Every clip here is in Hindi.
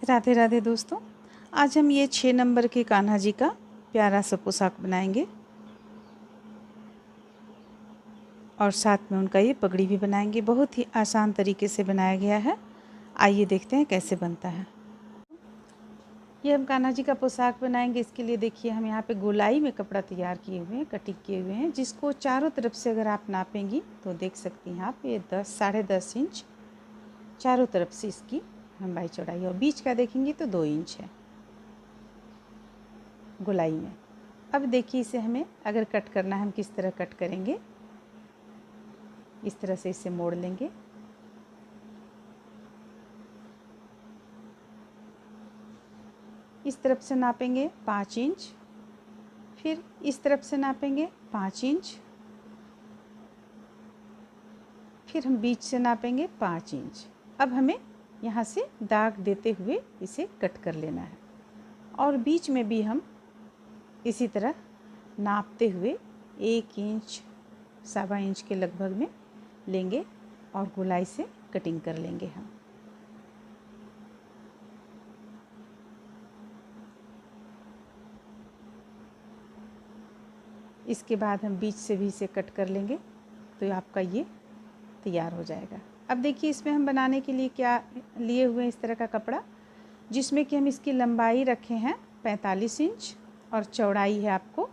राधे राधे दोस्तों, आज हम ये 6 नंबर के कान्हा जी का प्यारा सा पोशाक बनाएंगे और साथ में उनका ये पगड़ी भी बनाएंगे। बहुत ही आसान तरीके से बनाया गया है। आइए देखते हैं कैसे बनता है। ये हम कान्हा जी का पोशाक बनाएंगे। इसके लिए देखिए हम यहाँ पे गोलाई में कपड़ा तैयार किए हुए हैं, कटिंग किए हुए हैं, जिसको चारों तरफ से अगर आप नापेंगी तो देख सकती हैं आप, ये 10-10.5 इंच चारों तरफ से इसकी लंबाई चौड़ाई, और बीच का देखेंगी तो 2 इंच है गोलाई में। अब देखिए इसे हमें अगर कट करना है, हम किस तरह कट करेंगे। इस तरह से इसे मोड़ लेंगे, इस तरफ से नापेंगे 5 इंच, फिर इस तरफ से नापेंगे 5 इंच, फिर हम बीच से नापेंगे 5 इंच। अब हमें यहाँ से दाग देते हुए इसे कट कर लेना है, और बीच में भी हम इसी तरह नापते हुए 1 इंच 1.25 इंच के लगभग में लेंगे और गोलाई से कटिंग कर लेंगे हम। इसके बाद हम बीच से भी इसे कट कर लेंगे तो आपका ये तैयार हो जाएगा। अब देखिए इसमें हम बनाने के लिए क्या लिए हुए हैं, इस तरह का कपड़ा, जिसमें कि हम इसकी लंबाई रखे हैं 45 इंच और चौड़ाई है आपको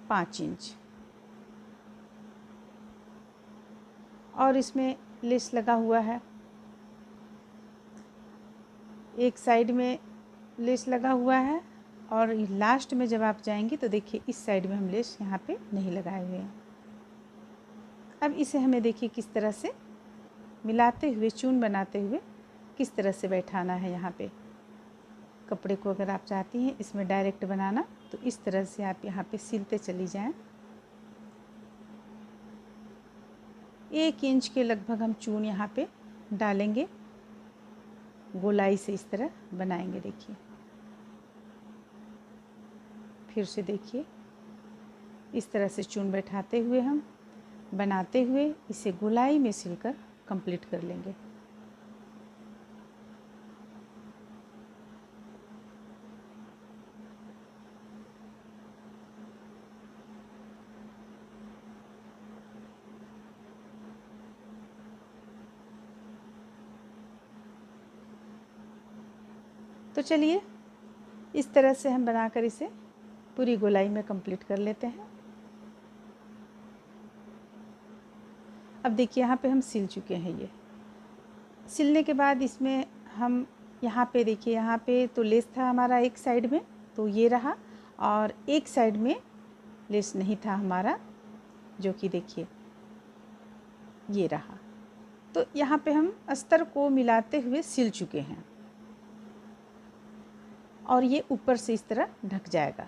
5 इंच, और इसमें लेस लगा हुआ है। एक साइड में लेस लगा हुआ है और लास्ट में जब आप जाएंगे तो देखिए इस साइड में हम लेस यहाँ पे नहीं लगाए हुए हैं। अब इसे हमें देखिए किस तरह से मिलाते हुए, चून बनाते हुए किस तरह से बैठाना है यहाँ पे कपड़े को। अगर आप चाहती हैं इसमें डायरेक्ट बनाना तो इस तरह से आप यहाँ पे सिलते चली जाएं। 1 इंच के लगभग हम चून यहाँ पे डालेंगे, गोलाई से इस तरह बनाएंगे। देखिए फिर से देखिए इस तरह से चून बैठाते हुए हम बनाते हुए इसे गोलाई में सिलकर कंप्लीट कर लेंगे। तो चलिए इस तरह से हम बनाकर इसे पूरी गोलाई में कंप्लीट कर लेते हैं। अब देखिए यहाँ पे हम सिल चुके हैं। ये सिलने के बाद इसमें हम यहाँ पे देखिए, यहाँ पे तो लेस था हमारा एक साइड में, तो ये रहा, और एक साइड में लेस नहीं था हमारा, जो कि देखिए ये रहा। तो यहाँ पे हम अस्तर को मिलाते हुए सिल चुके हैं और ये ऊपर से इस तरह ढक जाएगा।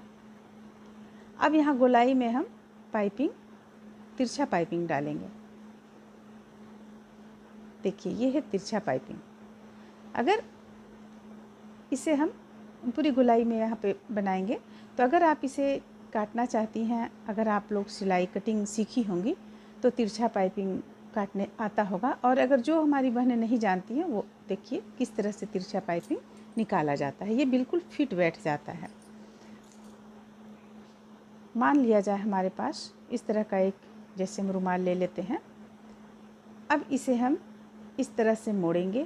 अब यहाँ गोलाई में हम पाइपिंग, तिरछा पाइपिंग डालेंगे। देखिए ये है तिरछा पाइपिंग। अगर इसे हम पूरी गोलाई में यहाँ पे बनाएंगे तो अगर आप इसे काटना चाहती हैं, अगर आप लोग सिलाई कटिंग सीखी होंगी तो तिरछा पाइपिंग काटने आता होगा, और अगर जो हमारी बहनें नहीं जानती हैं वो देखिए किस तरह से तिरछा पाइपिंग निकाला जाता है। ये बिल्कुल फिट बैठ जाता है। मान लिया जाए हमारे पास इस तरह का एक, जैसे हम रुमाल ले लेते हैं। अब इसे हम इस तरह से मोड़ेंगे।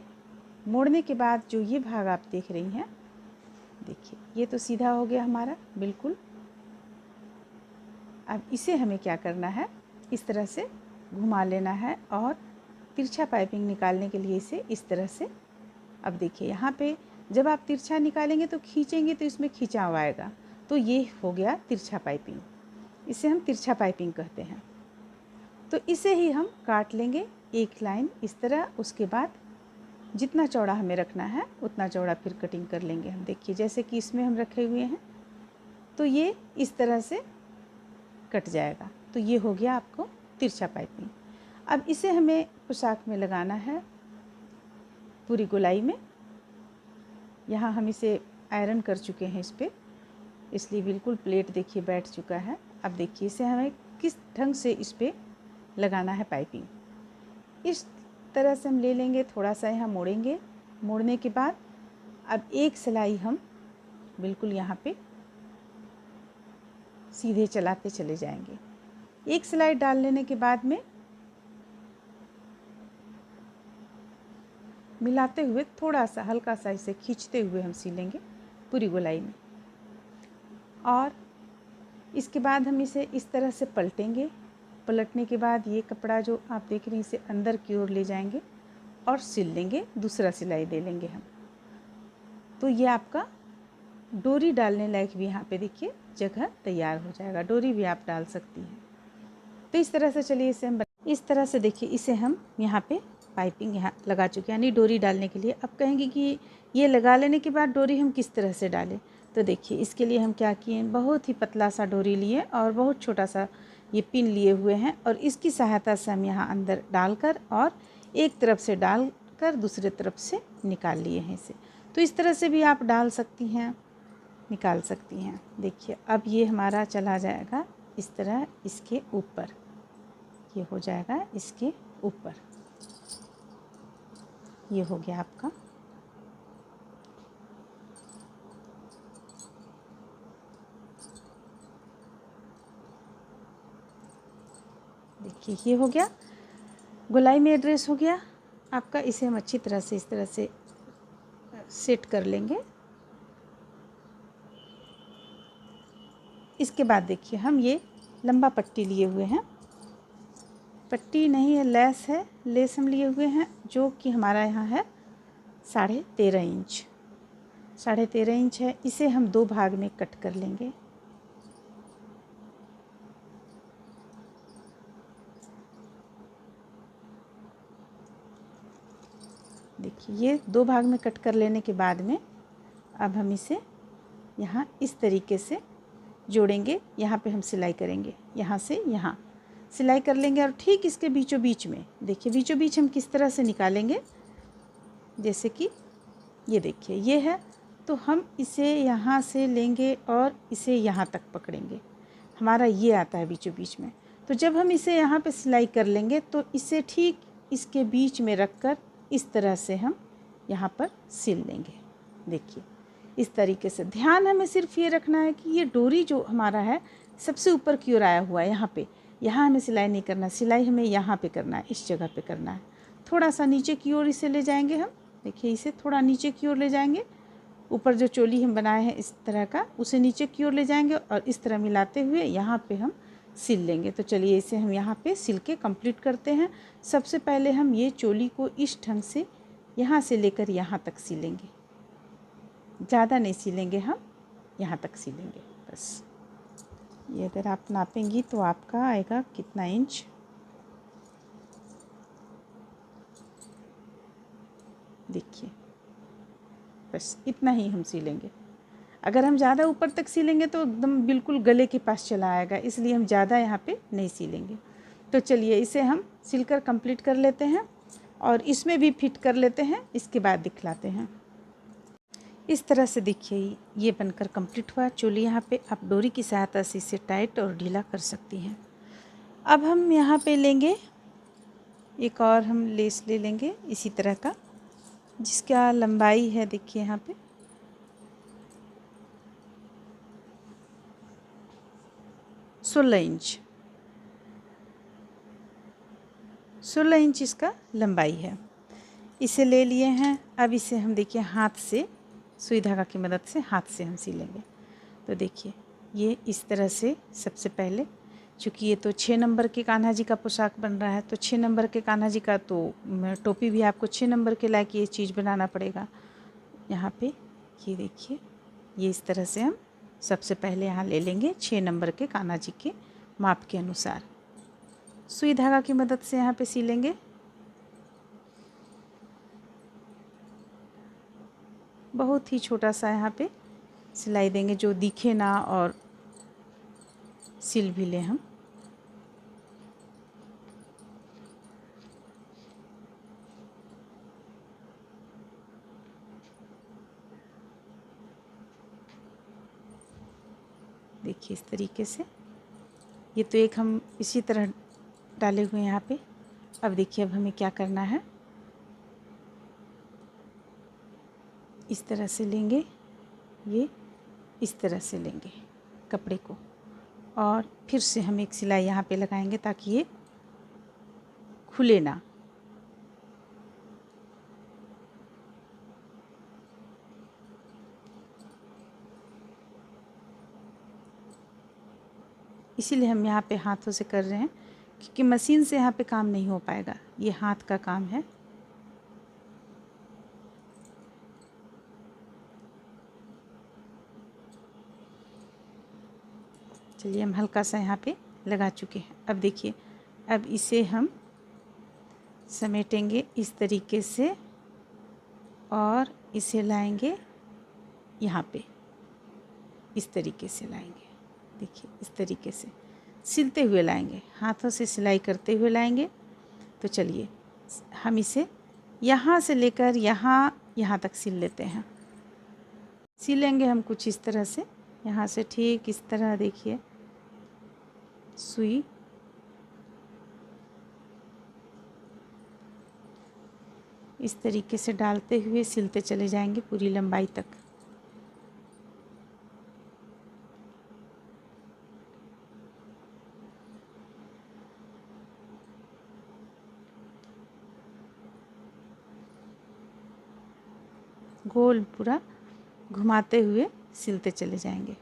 मोड़ने के बाद जो ये भाग आप देख रही हैं, देखिए ये तो सीधा हो गया हमारा बिल्कुल। अब इसे हमें क्या करना है, इस तरह से घुमा लेना है और तिरछा पाइपिंग निकालने के लिए इसे इस तरह से, अब देखिए यहाँ पे जब आप तिरछा निकालेंगे तो खींचेंगे तो इसमें खिंचाव आएगा, तो ये हो गया तिरछा पाइपिंग। इसे हम तिरछा पाइपिंग कहते हैं। तो इसे ही हम काट लेंगे एक लाइन इस तरह। उसके बाद जितना चौड़ा हमें रखना है उतना चौड़ा फिर कटिंग कर लेंगे हम। देखिए जैसे कि इसमें हम रखे हुए हैं, तो ये इस तरह से कट जाएगा। तो ये हो गया आपको तिरछा पाइपिंग। अब इसे हमें पोशाक में लगाना है पूरी गोलाई में। यहाँ हम इसे आयरन कर चुके हैं इस पर, इसलिए बिल्कुल प्लेट देखिए बैठ चुका है। अब देखिए इसे हमें किस ढंग से इस पर लगाना है पाइपिंग। इस तरह से हम ले लेंगे, थोड़ा सा यहाँ मोड़ेंगे। मोड़ने के बाद अब एक सिलाई हम बिल्कुल यहाँ पे सीधे चलाते चले जाएंगे। एक सिलाई डाल लेने के बाद में मिलाते हुए थोड़ा सा हल्का सा इसे खींचते हुए हम सिलेंगे पूरी गोलाई में। और इसके बाद हम इसे इस तरह से पलटेंगे। पलटने के बाद ये कपड़ा जो आप देख रहे हैं इसे अंदर की ओर ले जाएंगे और सिल लेंगे, दूसरा सिलाई दे लेंगे हम। तो ये आपका डोरी डालने लायक भी यहाँ पे देखिए जगह तैयार हो जाएगा। डोरी भी आप डाल सकती हैं। तो इस तरह से चलिए इसे हम इस तरह से देखिए इसे हम यहाँ पे पाइपिंग यहाँ लगा चुके हैं, यानी डोरी डालने के लिए। अब कहेंगे कि ये लगा लेने के बाद डोरी हम किस तरह से डालें। तो देखिए इसके लिए हम क्या किए, बहुत ही पतला सा डोरी लिए और बहुत छोटा सा ये पिन लिए हुए हैं और इसकी सहायता से हम यहाँ अंदर डालकर और एक तरफ से डालकर दूसरे तरफ से निकाल लिए हैं इसे। तो इस तरह से भी आप डाल सकती हैं, निकाल सकती हैं। देखिए अब ये हमारा चला जाएगा इस तरह इसके ऊपर, ये हो जाएगा इसके ऊपर। ये हो गया आपका। देखिए ये हो गया, गोलाई में ड्रेस हो गया आपका। इसे हम अच्छी तरह से इस तरह से सेट कर लेंगे। इसके बाद देखिए हम ये लंबा पट्टी लिए हुए हैं, पट्टी नहीं है लेस है, लेस हम लिए हुए हैं जो कि हमारा यहाँ है 13.5 इंच। 13.5 इंच है। इसे हम 2 भाग में कट कर लेंगे। देखिए ये 2 भाग में कट कर लेने के बाद में अब हम इसे यहाँ इस तरीके से जोड़ेंगे। यहाँ पे हम सिलाई करेंगे, यहाँ से यहाँ सिलाई कर लेंगे और ठीक इसके बीचों बीच में देखिए बीचों बीच हम किस तरह से निकालेंगे। जैसे कि ये देखिए ये है, तो हम इसे यहाँ से लेंगे और इसे यहाँ तक पकड़ेंगे। हमारा ये आता है बीचों बीच में। तो जब हम इसे यहाँ पे सिलाई कर लेंगे तो इसे ठीक इसके बीच में रख कर इस तरह से हम यहाँ पर सिल लेंगे। देखिए इस तरीके से। ध्यान हमें सिर्फ ये रखना है कि ये डोरी जो हमारा है सबसे ऊपर की ओर आया हुआ है यहाँ पे, यहाँ हमें सिलाई नहीं करना। सिलाई हमें यहाँ पे करना है, इस जगह पे करना है। थोड़ा सा नीचे की ओर इसे ले जाएंगे हम। देखिए इसे थोड़ा नीचे की ओर ले जाएंगे। ऊपर जो चोली हम बनाए हैं इस तरह का, उसे नीचे की ओर ले जाएंगे और इस तरह मिलाते हुए यहाँ पे हम सिल लेंगे। तो चलिए इसे हम यहाँ पे सिल के कंप्लीट करते हैं। सबसे पहले हम ये चोली को इस ढंग से यहाँ से लेकर यहाँ तक सिलेंगे। ज़्यादा नहीं सिलेंगे हम, यहाँ तक सिलेंगे बस। ये अगर आप नापेंगी तो आपका आएगा कितना इंच, देखिए बस इतना ही हम सिलेंगे। अगर हम ज़्यादा ऊपर तक सिलेंगे तो एकदम बिल्कुल गले के पास चला आएगा, इसलिए हम ज़्यादा यहाँ पे नहीं सिलेंगे। तो चलिए इसे हम सिलकर कंप्लीट कर लेते हैं और इसमें भी फिट कर लेते हैं, इसके बाद दिखलाते हैं। इस तरह से देखिए ये बनकर कंप्लीट हुआ चोली। यहाँ पे आप डोरी की सहायता से इसे टाइट और ढीला कर सकती हैं। अब हम यहाँ पे लेंगे एक और हम लेस ले लेंगे इसी तरह का, जिसका लंबाई है देखिए यहाँ पे 16 इंच। 16 इंच इसका लंबाई है। इसे ले लिए हैं। अब इसे हम देखिए हाथ से सुई धागा की मदद से हाथ से हम सिलेंगे। तो देखिए ये इस तरह से सबसे पहले, चूँकि ये तो 6 नंबर के कान्हा जी का पोशाक बन रहा है, तो 6 नंबर के कान्हा जी का तो टोपी भी आपको 6 नंबर के लायक ये चीज़ बनाना पड़ेगा। यहाँ पे ये देखिए ये इस तरह से हम सबसे पहले यहाँ ले लेंगे 6 नंबर के कान्हा जी के माप के अनुसार। सुई धागा की मदद से यहाँ पे सिलेंगे। बहुत ही छोटा सा यहाँ पे सिलाई देंगे जो दिखे ना और सिल भी लें हम। देखिए इस तरीके से। ये तो एक हम इसी तरह डाले हुए हैं यहाँ पे। अब देखिए अब हमें क्या करना है, इस तरह से लेंगे, ये इस तरह से लेंगे कपड़े को, और फिर से हम एक सिलाई यहाँ पे लगाएंगे ताकि ये खुले ना। इसीलिए हम यहाँ पे हाथों से कर रहे हैं, क्योंकि मशीन से यहाँ पे काम नहीं हो पाएगा, ये हाथ का काम है। चलिए हम हल्का सा यहाँ पे लगा चुके हैं। अब देखिए, अब इसे हम समेटेंगे इस तरीके से और इसे लाएंगे यहाँ पे, इस तरीके से लाएंगे। देखिए इस तरीके से सिलते हुए लाएंगे, हाथों से सिलाई करते हुए लाएंगे। तो चलिए हम इसे यहाँ से लेकर यहाँ तक सिल लेते हैं। सिलेंगे हम कुछ इस तरह से, यहाँ से ठीक इस तरह देखिए सुई इस तरीके से डालते हुए सिलते चले जाएंगे पूरी लंबाई तक। गोल पूरा घुमाते हुए सिलते चले जाएंगे।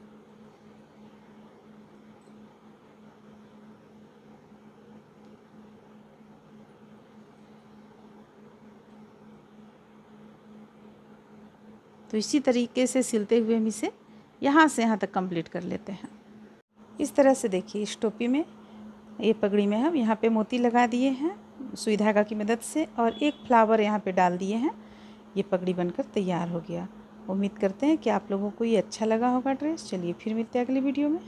तो इसी तरीके से सिलते हुए हम इसे यहाँ से यहाँ तक कंप्लीट कर लेते हैं। इस तरह से देखिए इस टोपी में, ये पगड़ी में हम यहाँ पे मोती लगा दिए हैं सुई धागा की मदद से, और एक फ्लावर यहाँ पे डाल दिए हैं। ये पगड़ी बनकर तैयार हो गया। उम्मीद करते हैं कि आप लोगों को ये अच्छा लगा होगा ड्रेस। चलिए फिर मिलते हैं अगली वीडियो में।